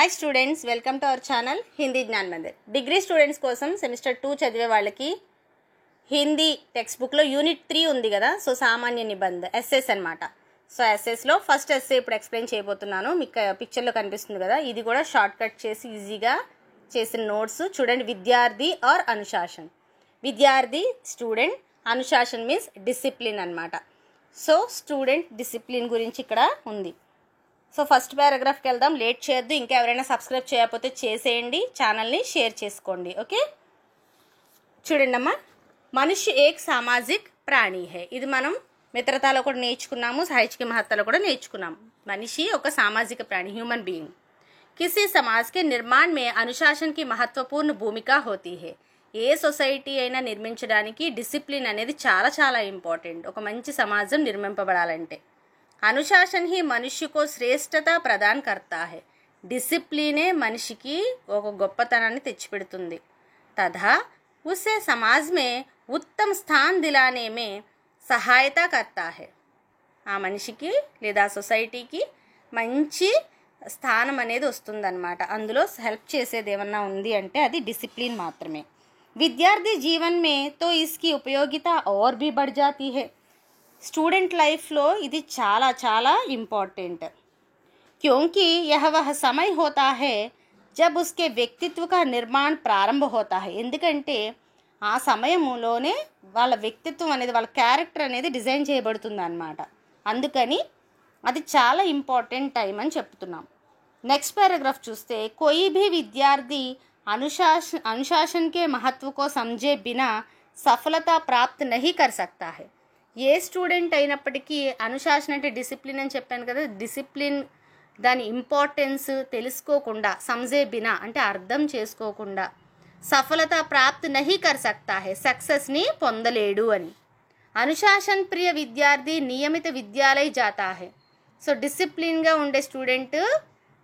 Hi students, welcome to our channel Hindi Gyan Mandir. Degree students కోసం semester 2 చదివే వాళ్ళకి హిందీ టెక్స్ట్ బుక్లో యూనిట్ 3 ఉంది కదా. సో సామాన్య నిబంధ ఎస్ఎస్ అనమాట. సో ఎస్ఎస్లో ఫస్ట్ ఎస్ఏ ఇప్పుడు ఎక్స్ప్లెయిన్ చేయబోతున్నాను. మీకు పిక్చర్లో కనిపిస్తుంది కదా, ఇది కూడా షార్ట్ కట్ చేసి ఈజీగా చేసిన నోట్స్ చూడండి. విద్యార్థి ఆర్ అనుశాసన్. విద్యార్థి స్టూడెంట్, అనుశాసన్ మీన్స్ డిసిప్లిన్ అనమాట. సో స్టూడెంట్ డిసిప్లిన్ గురించి ఇక్కడ ఉంది. సో ఫస్ట్ పారాగ్రాఫ్కి వెళ్దాం. లేట్ చేయొద్దు. ఇంకా ఎవరైనా సబ్స్క్రైబ్ చేయకపోతే చేసేయండి, ఛానల్ని షేర్ చేసుకోండి. ఓకే, చూడండి అమ్మా. మనిషి ఏక్ సామాజిక్ ప్రాణి హే. ఇది మనం మిత్రతాలో కూడా నేర్చుకున్నాము, సాహిత్య మహత్తాలో కూడా నేర్చుకున్నాము. మనిషి ఒక సామాజిక ప్రాణి, హ్యూమన్ బీయింగ్. కిसी समाज के निर्माण में अनुशासन की महत्वपूर्ण भूमिका होती है. ఏ సొసైటీ అయినా నిర్మించడానికి డిసిప్లిన్ అనేది చాలా చాలా ఇంపార్టెంట్. ఒక మంచి సమాజం నిర్మింపబడాలంటే అనుశాసన్ ही मनुष्य को श्रेष्ठता प्रदान करता है. డిసిప్లినే మనిషికి ఒక గొప్పతనాన్ని తెచ్చిపెడుతుంది. तथा उसे समाज में उत्तम स्थान दिलाने में सहायता करता है. ఆ మనిషికి లేదా సొసైటీకి మంచి స్థానం అనేది వస్తుందన్నమాట. అందులో హెల్ప్ చేసేది ఏమన్నా ఉంది అంటే అది డిసిప్లిన్ మాత్రమే. विद्यार्थी जीवन में तो इसकी उपयोगिता और भी बढ़ जाती है. स्टूडेंट लाइफ लो इदी चाला चाला इम्पॉर्टेंट, क्योंकि यह वह समय होता है जब उसके व्यक्तित्व का निर्माण प्रारंभ होता है. ఎందుకంటే ఆ సమయంలోనే వాళ్ళ వ్యక్తిత్వం అనేది, వాళ్ళ క్యారెక్టర్ అనేది డిజైన్ చేయబడుతుంది అన్నమాట. అందుకని అది చాలా ఇంపార్టెంట్ టైం అని చెప్తున్నాం. నెక్స్ట్ పారాగ్రాఫ్ చూస్తే, कोई भी विद्यार्थी अनुशासन के महत्व को समझे बिना सफलता प्राप्त नहीं कर सकता है. ఏ స్టూడెంట్ అయినప్పటికీ అనుశాసన అంటే డిసిప్లిన్ అని చెప్పాను కదా, డిసిప్లిన్ దాని ఇంపార్టెన్స్ తెలుసుకోకుండా, సమజే బినా అంటే అర్థం చేసుకోకుండా సఫలత ప్రాప్త్ నహీ కర్ సక్తా హై, సక్సెస్ని పొందలేడు అని. అనుశాసన్ ప్రియ విద్యార్థి నియమిత విద్యాలయ జాతా హై. సో డిసిప్లిన్గా ఉండే స్టూడెంట్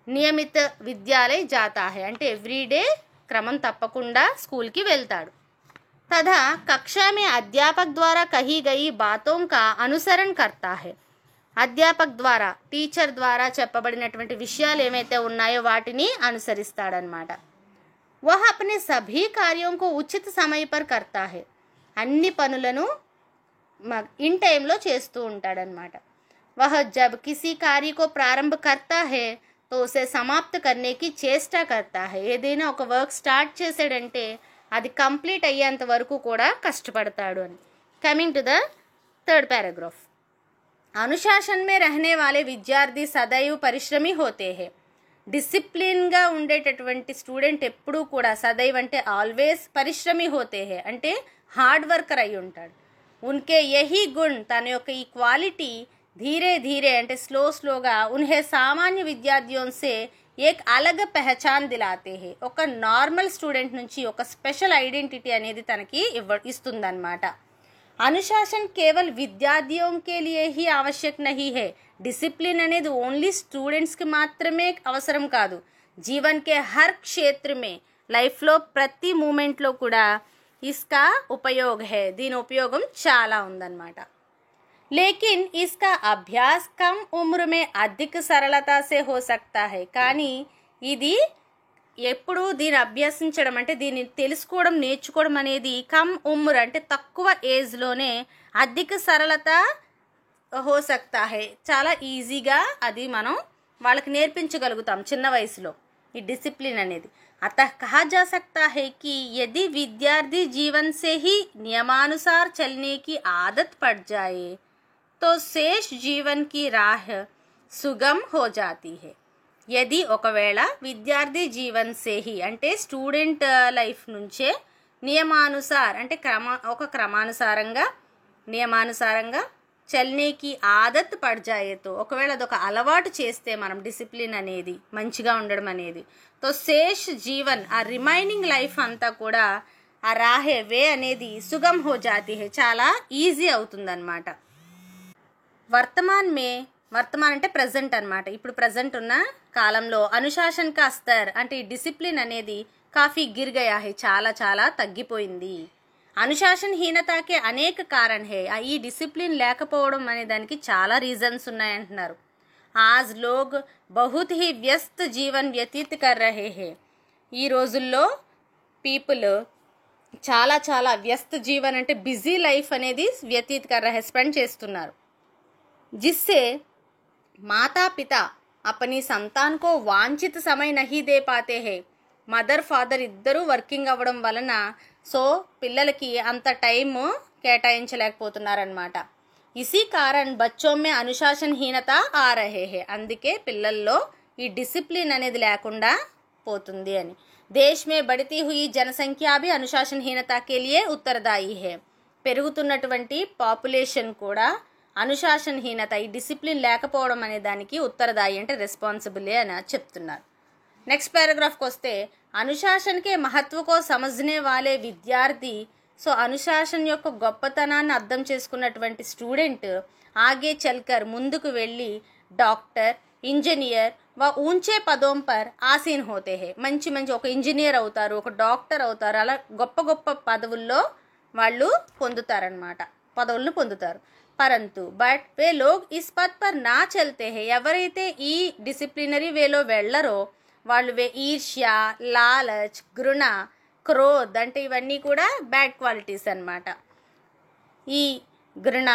నియమిత విద్యాలయ జాతా హై అంటే ఎవ్రీడే క్రమం తప్పకుండా స్కూల్కి వెళ్తాడు. तथा कक्षा में अध्यापक द्वारा कही गई बातों का अनुसरण करता है. అధ్యాపక్ ద్వారా, టీచర్ ద్వారా చెప్పబడినటువంటి విషయాలు ఏమైతే ఉన్నాయో వాటిని అనుసరిస్తాడనమాట. वह अपने सभी कार्यों को उचित समय पर करता है. అన్ని పనులను ఇన్ టైంలో చేస్తూ ఉంటాడనమాట. वह जब किसी कार्य को प्रारंभ करता है तो उसे समाप्त करने की चेष्टा करता है. ఏదైనా ఒక వర్క్ స్టార్ట్ చేసాడంటే అది కంప్లీట్ అయ్యేంత వరకు కూడా కష్టపడతాడు అని. Coming to the third paragraph. అనుశాసన్ మే రహనే వాలే విద్యార్థి సదైవ్ పరిశ్రమి హోతే హే. డిసిప్లిన్గా ఉండేటటువంటి స్టూడెంట్ ఎప్పుడూ కూడా సదైవ్ అంటే ఆల్వేస్, పరిశ్రమి హోతే హే అంటే హార్డ్ వర్కర్ అయి ఉంటాడు. ఉన్కే యహీ గుణ్, తన యొక్క ఈ క్వాలిటీ ధీరే ధీరే అంటే స్లోగా ఉన్హే సామాన్య విద్యార్థియోं से ఏక్ అలగ్ పెహచాన్ దిలాతే హే. ఒక నార్మల్ స్టూడెంట్ నుంచి ఒక స్పెషల్ ఐడెంటిటీ అనేది తనకి ఇస్తుందన్నమాట. అనుశాసన్ కేవల్ విద్యార్థియోं के लिए ही आवश्यक नहीं है. డిసిప్లిన్ అనేది ఓన్లీ స్టూడెంట్స్కి మాత్రమే అవసరం కాదు. జీవన్ కే హర్ క్షేత్ర మే, లైఫ్లో ప్రతి మూమెంట్లో కూడా ఇస్కా ఉపయోగ హే, దీని ఉపయోగం చాలా ఉందన్నమాట. लेकिन इसका अभ्यास कम उम्र में अधिक सरलता से हो सकता है. కానీ ఇది ఎప్పుడు దీన్ని అభ్యసించడం అంటే దీన్ని తెలుసుకోవడం, నేర్చుకోవడం అనేది కమ్ ఉమ్ర అంటే తక్కువ ఏజ్లోనే అధిక సరళత హో సక్తా హై, చాలా ఈజీగా అది మనం వాళ్ళకి నేర్పించగలుగుతాం చిన్న వయసులో ఈ డిసిప్లిన్ అనేది. अतः कहा जा सकता है कि यदि विद्यार्थी जीवन से ही नियमानुसार चलने की आदत पड़ जाए तो शेष जीवन की राह सुगम हो जाती है. यदि ఒకవేళ విద్యార్థి జీవన్ సే హి అంటే స్టూడెంట్ లైఫ్ నుంచే నియమానుసార్ అంటే క్రమానుసారంగా నియమానుసారంగా చల్నేకి ఆదత్ పడ్జాయేతో, ఒకవేళ అదొక అలవాటు చేస్తే మనం డిసిప్లిన్ అనేది, మంచిగా ఉండడం అనేది, తో శేష్ జీవన్ ఆ రిమైనింగ్ లైఫ్ అంతా కూడా ఆ రాహే వే అనేది సుగమ్ హో జాతి హే, చాలా ఈజీ అవుతుందన్నమాట. వర్తమాన్ అంటే ప్రజెంట్ అనమాట. ఇప్పుడు ప్రజెంట్ ఉన్న కాలంలో అనుశాసన్ కా స్तर అంటే ఈ డిసిప్లిన్ అనేది కాఫీ గిర్ గయా హై, చాలా చాలా తగ్గిపోయింది. అనుశాసన్ హీనతాకే అనేక కారణ్ హే. ఈ డిసిప్లిన్ లేకపోవడం అనే దానికి చాలా రీజన్స్ ఉన్నాయంటున్నారు. आज लोग बहुत ही व्यस्त जीवन व्यतीत कर रहे हैं. ఈ రోజుల్లో పీపుల్ చాలా చాలా వ్యస్త జీవన్ అంటే బిజీ లైఫ్ అనేది వ్యతీత్ కర్ రహే స్పెండ్ చేస్తున్నారు. जिससे माता पिता अपनी संतान को वांछित समय नहीं दे पाते हैं. మదర్ ఫాదర్ ఇద్దరూ వర్కింగ్ అవ్వడం వలన సో పిల్లలకి అంత టైం కేటాయించలేకపోతున్నారనమాట. ఇसी कारण बच्चों में అనుశాసనహీనత ఆ రహే హే. అందుకే పిల్లల్లో ఈ డిసిప్లిన్ అనేది లేకుండా పోతుంది అని. దేశ్ మే బడితీ హుయి జనసంఖ్య भी అనుశాసనహీనత के लिए उत्तरदायी है. పెరుగుతున్నటువంటి పాపులేషన్ కూడా అనుశాసనహీనత ఈ డిసిప్లిన్ లేకపోవడం అనే దానికి ఉత్తరదాయి అంటే రెస్పాన్సిబులే అని చెప్తున్నారు. నెక్స్ట్ పారాగ్రాఫ్కి వస్తే అనుశాసనకే మహత్వకో సమజ్నే వాలే విద్యార్థి. సో అనుశాసన యొక్క గొప్పతనాన్ని అర్థం చేసుకున్నటువంటి స్టూడెంట్ ఆగే చల్కర్ ముందుకు వెళ్ళి డాక్టర్ ఇంజనీర్ వ ఊంచే పదోం పర్ ఆసీన్ హోతే హే. మంచి మంచి ఒక ఇంజనీర్ అవుతారు, ఒక డాక్టర్ అవుతారు, అలా గొప్ప గొప్ప పదవుల్లో వాళ్ళు పొందుతారనమాట, పదవులను పొందుతారు. పరంతు బట్ వే లోగ్ ఇస్ పద్ పర్ నా చల్తే హే. ఎవరైతే ఈ డిసిప్లినరీ వేలో వెళ్ళరో వాళ్ళు ఈర్ష్య, లాలచ్, ఘృణ, క్రోధ్ అంటే ఇవన్నీ కూడా బ్యాడ్ క్వాలిటీస్ అన్నమాట. ఈ ఘృణ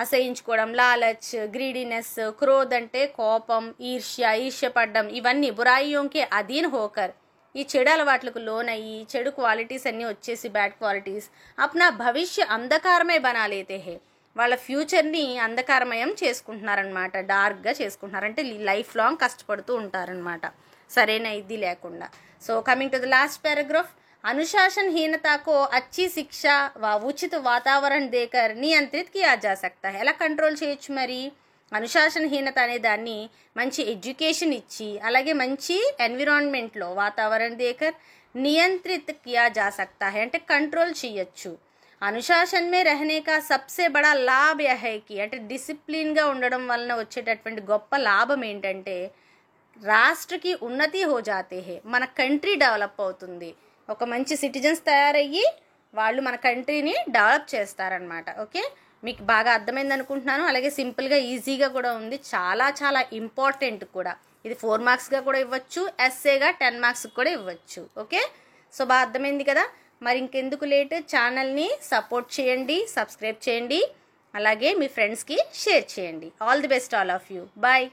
అసహించుకోవడం, లాలచ్, గ్రీడీనెస్, క్రోధ్ అంటే కోపం, ఈర్ష్యపడ్డం, ఇవన్నీ బురాయియోంకే అధీన్ హోకర్ ఈ చెడు అలవాట్లకు లోనయ్యి చెడు క్వాలిటీస్ అన్నీ వచ్చేసి బ్యాడ్ క్వాలిటీస్ అప్నా భవిష్య అంధకారమే బనాలేతే హే. వాళ్ళ ఫ్యూచర్ని అంధకారమయం చేసుకుంటున్నారనమాట, డార్క్గా చేసుకుంటున్నారు, అంటే లైఫ్ లాంగ్ కష్టపడుతూ ఉంటారనమాట సరైన ఇది లేకుండా. So coming to the last paragraph. अनुशासनहीनता को अच्छी शिक्षा व उचित वातावरण देकर नियंत्रित किया जा सकता है. ఎలా కంట్రోల్ చేయొచ్చు మరి? అనుశాసనహీనత అనే దాన్ని మంచి ఎడ్యుకేషన్ ఇచ్చి అలాగే మంచి ఎన్విరాన్మెంట్లో వాతావరణం దేకర్ నియంత్రిత కియా జా సక్తా హై అంటే కంట్రోల్ చేయొచ్చు. అనుశాసన్ మే రహనే కా సబ్సే బడా లాభ్ యహ్ హై కి అంటే డిసిప్లిన్గా ఉండడం వలన వచ్చేటటువంటి గొప్ప లాభం ఏంటంటే రాష్ట్రకి ఉన్నతి హో జాతే హే. మన కంట్రీ డెవలప్ అవుతుంది. ఒక మంచి సిటిజన్స్ తయారయ్యి వాళ్ళు మన కంట్రీని డెవలప్ చేస్తారనమాట. ఓకే, మీకు బాగా అర్థమైంది అనుకుంటున్నాను. అలాగే సింపుల్గా ఈజీగా కూడా ఉంది, చాలా చాలా ఇంపార్టెంట్ కూడా. ఇది 4 మార్క్స్గా కూడా ఇవ్వచ్చు, ఎస్ఏగా 10 మార్క్స్ కూడా ఇవ్వచ్చు. ఓకే, సో బాగా అర్థమైంది కదా. మరి ఇంకెందుకు లేట్, ఛానల్ని సపోర్ట్ చేయండి, సబ్స్క్రైబ్ చేయండి, అలాగే మీ ఫ్రెండ్స్కి షేర్ చేయండి. All the best all of you. Bye.